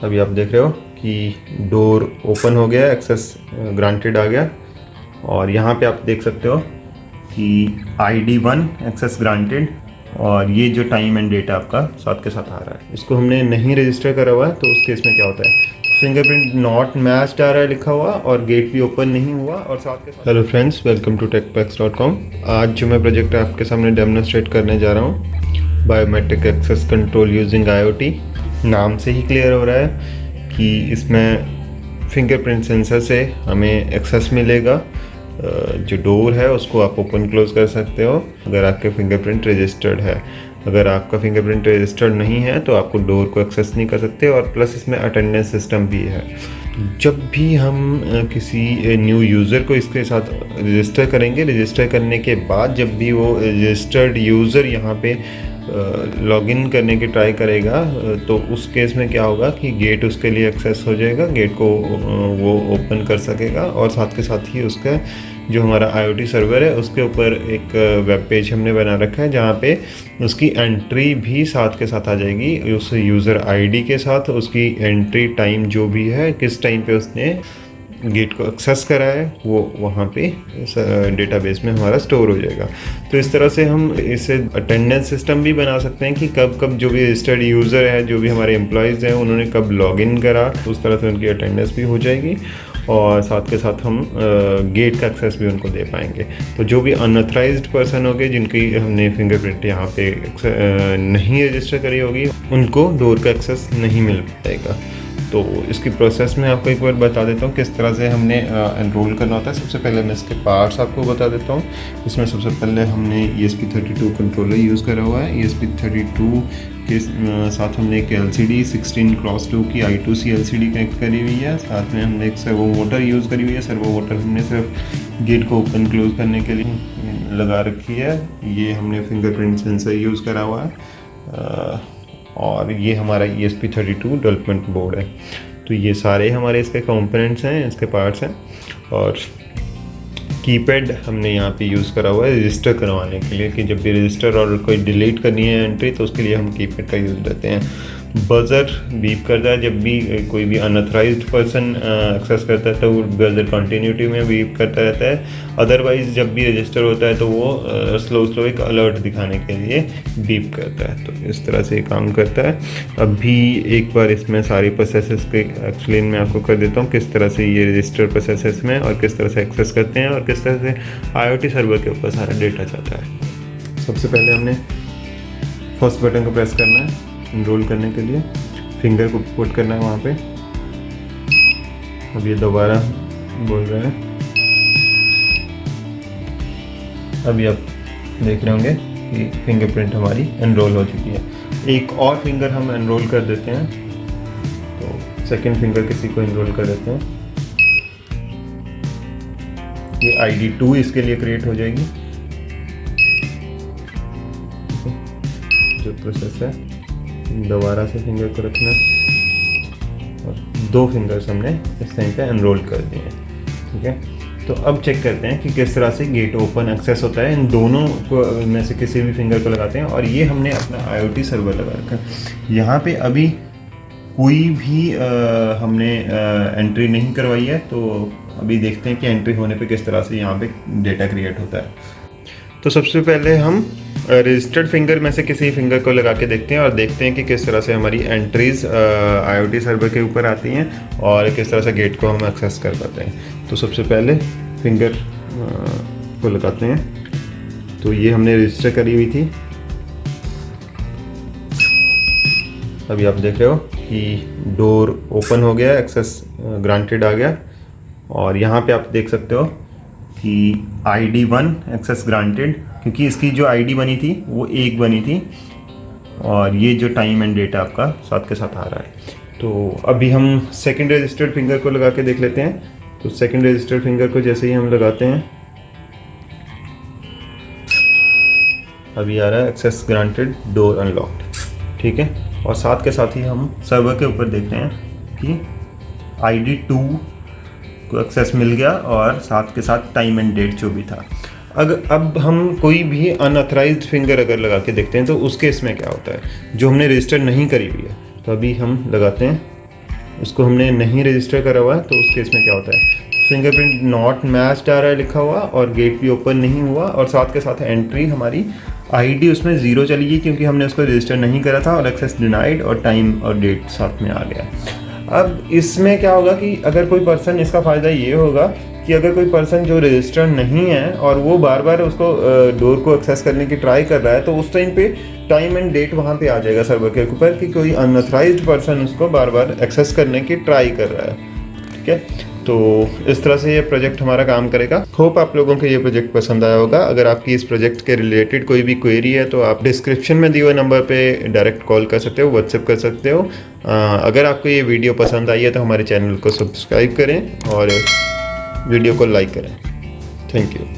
अभी आप देख रहे हो कि डोर ओपन हो गया, एक्सेस ग्रांटेड आ गया। और यहाँ पे आप देख सकते हो कि ID1 एक्सेस ग्रांटेड, और ये जो टाइम एंड डेट आपका साथ के साथ आ रहा है। इसको हमने नहीं रजिस्टर करा हुआ है तो उस केस में क्या होता है, फिंगरप्रिंट नॉट मैच्ड आ रहा है लिखा हुआ, और गेट भी ओपन नहीं हुआ और साथ के साथ। Hello friends, welcome to techpacks.com। आज जो मैं प्रोजेक्ट आपके सामने डेमोन्स्ट्रेट करने जा रहा हूँ, biometric access control using IoT। नाम से ही क्लियर हो रहा है कि इसमें फिंगरप्रिंट सेंसर से हमें एक्सेस मिलेगा। जो डोर है उसको आप ओपन क्लोज कर सकते हो अगर आपके फिंगरप्रिंट रजिस्टर्ड है। अगर आपका फिंगरप्रिंट रजिस्टर्ड नहीं है तो आपको डोर को एक्सेस नहीं कर सकते। और प्लस इसमें अटेंडेंस सिस्टम भी है। जब भी हम किसी न्यू यूज़र को इसके साथ रजिस्टर करेंगे, रजिस्टर करने के बाद जब भी वो रजिस्टर्ड यूज़र यहाँ पे लॉगिन करने की ट्राई करेगा, तो उस केस में क्या होगा कि गेट उसके लिए एक्सेस हो जाएगा, गेट को वो ओपन कर सकेगा। और साथ के साथ ही उसका जो हमारा IoT सर्वर है उसके ऊपर एक वेब पेज हमने बना रखा है जहाँ पे उसकी एंट्री भी साथ के साथ आ जाएगी, उस यूज़र ID के साथ उसकी एंट्री टाइम जो भी है, किस टाइम पे उसने गेट को एक्सेस करा है, वो वहाँ पे डेटाबेस में हमारा स्टोर हो जाएगा। तो इस तरह से हम इसे अटेंडेंस सिस्टम भी बना सकते हैं कि कब कब जो भी रजिस्टर्ड यूज़र है, जो भी हमारे एम्प्लॉयज़ हैं, उन्होंने कब लॉगिन करा, उस तरह से उनकी अटेंडेंस भी हो जाएगी। और साथ के साथ हम गेट का एक्सेस भी उनको दे पाएंगे। तो जो भी अनऑथराइज्ड पर्सन होंगे, जिनकी हमने फिंगरप्रिंट यहाँ पे नहीं रजिस्टर करी होगी, उनको डोर का एक्सेस नहीं मिल पाएगा। तो इसकी प्रोसेस में आपको एक बार बता देता हूँ किस तरह से हमने एनरोल करना होता है। सबसे पहले मैं इसके पार्ट्स आपको बता देता हूँ। इसमें सबसे पहले हमने ESP32 कंट्रोलर यूज़ करा हुआ है। ESP32 के साथ हमने एक LCD 16x2 की I2C LCD कनेक्ट करी हुई है। साथ में हमने एक सर्वो मोटर यूज़ करी हुई है। सर्वो मोटर हमने सिर्फ गेट को ओपन क्लोज करने के लिए लगा रखी है। ये हमने फिंगरप्रिंट सेंसर यूज़ करा हुआ है। और ये हमारा ESP32 डेवलपमेंट बोर्ड है। तो ये सारे हमारे इसके कंपोनेंट्स हैं, इसके पार्ट्स हैं। और कीपैड हमने यहाँ पे यूज़ करा हुआ है रजिस्टर करवाने के लिए, कि जब भी रजिस्टर और कोई डिलीट करनी है एंट्री, तो उसके लिए हम कीपैड का यूज़ लेते हैं। बज़र बीप करता है जब भी कोई भी अनऑथराइज्ड पर्सन एक्सेस करता है, तो वो बज़र कंटिन्यूटी में बीप करता रहता है। अदरवाइज़ जब भी रजिस्टर होता है तो वो स्लो एक अलर्ट दिखाने के लिए बीप करता है। तो इस तरह से काम करता है। अभी एक बार इसमें सारी प्रोसेसेस के एक्सप्लेन मैं आपको कर देता हूँ, किस तरह से ये रजिस्टर प्रोसेसेस में और किस तरह से एक्सेस करते हैं और किस तरह से IoT सर्वर के ऊपर सारा डेटा जाता है। सबसे पहले हमने फर्स्ट बटन को प्रेस करना है इनरोल करने के लिए, फिंगर को पुट करना है वहाँ पे। अब ये दोबारा बोल रहे हैं। अभी आप देख रहे होंगे कि फिंगरप्रिंट हमारी एनरोल हो चुकी है। एक और फिंगर हम एनरोल कर देते हैं, तो सेकंड फिंगर किसी को एनरोल कर देते हैं। ये ID2 इसके लिए क्रिएट हो जाएगी। जो प्रोसेस है, दोबारा से फिंगर को रखना और 2 फिंगर्स हमने इस टाइम पे एनरोल कर दिए हैं। ठीक है, तो अब चेक करते हैं कि किस तरह से गेट ओपन एक्सेस होता है। इन दोनों को में से किसी भी फिंगर को लगाते हैं। और ये हमने अपना IoT सर्वर लगा रखा है। यहाँ पे अभी कोई भी हमने एंट्री नहीं करवाई है, तो अभी देखते हैं कि एंट्री होने पे किस तरह से यहाँ पे डेटा क्रिएट होता है। तो सबसे पहले हम रजिस्टर्ड फिंगर में से किसी फिंगर को लगा के देखते हैं और देखते हैं कि किस तरह से हमारी एंट्रीज़ IoT सर्वर के ऊपर आती हैं और किस तरह से गेट को हम एक्सेस कर पाते हैं। तो सबसे पहले फिंगर को लगाते हैं। तो ये हमने रजिस्टर करी हुई थी। अभी आप देख रहे हो कि डोर ओपन हो गया, एक्सेस ग्रांटेड आ गया। और यहाँ पे आप देख सकते हो कि ID1 एक्सेस ग्रांटेड, क्योंकि इसकी जो ID बनी थी वो 1 बनी थी, और ये जो टाइम एंड डेटा आपका साथ के साथ आ रहा है। तो अभी हम सेकंड रजिस्टर्ड फिंगर को लगा के देख लेते हैं। तो सेकंड रजिस्टर्ड फिंगर को जैसे ही हम लगाते हैं, अभी आ रहा है एक्सेस ग्रांटेड, डोर अनलॉक्ड। ठीक है, और साथ के साथ ही हम सर्वर के ऊपर देख रहे हैं कि ID2 को एक्सेस मिल गया और साथ के साथ टाइम एंड डेट जो भी था। अब हम कोई भी अनऑथराइज्ड फिंगर अगर लगा के देखते हैं तो उस केस में क्या होता है, जो हमने रजिस्टर नहीं करी हुई है। तो अभी हम लगाते हैं उसको हमने नहीं रजिस्टर करा हुआ है, तो उस केस में क्या होता है, फिंगरप्रिंट नॉट मैच्ड आ रहा है लिखा हुआ, और गेट भी ओपन नहीं हुआ, और साथ के साथ एंट्री हमारी आईडी उसमें 0 चली गई क्योंकि हमने उसको रजिस्टर नहीं करा था, और एक्सेस डिनाइड और टाइम और डेट साथ में आ गया। अब इसमें क्या होगा कि अगर कोई पर्सन, इसका फ़ायदा ये होगा कि अगर कोई पर्सन जो रजिस्टर्ड नहीं है और वो बार बार उसको डोर को एक्सेस करने की ट्राई कर रहा है, तो उस टाइम पे टाइम एंड डेट वहाँ पे आ जाएगा सर्वर के ऊपर कि कोई अनऑथराइज्ड पर्सन उसको बार बार एक्सेस करने की ट्राई कर रहा है। ठीक है, तो इस तरह से ये प्रोजेक्ट हमारा काम करेगा। होप आप लोगों को ये प्रोजेक्ट पसंद आया होगा। अगर आपकी इस प्रोजेक्ट के रिलेटेड कोई भी क्वेरी है तो आप डिस्क्रिप्शन में दिए हुए नंबर पे डायरेक्ट कॉल कर सकते हो, व्हाट्सएप कर सकते हो। अगर आपको ये वीडियो पसंद आई है तो हमारे चैनल को सब्सक्राइब करें और वीडियो को लाइक करें। Thank you.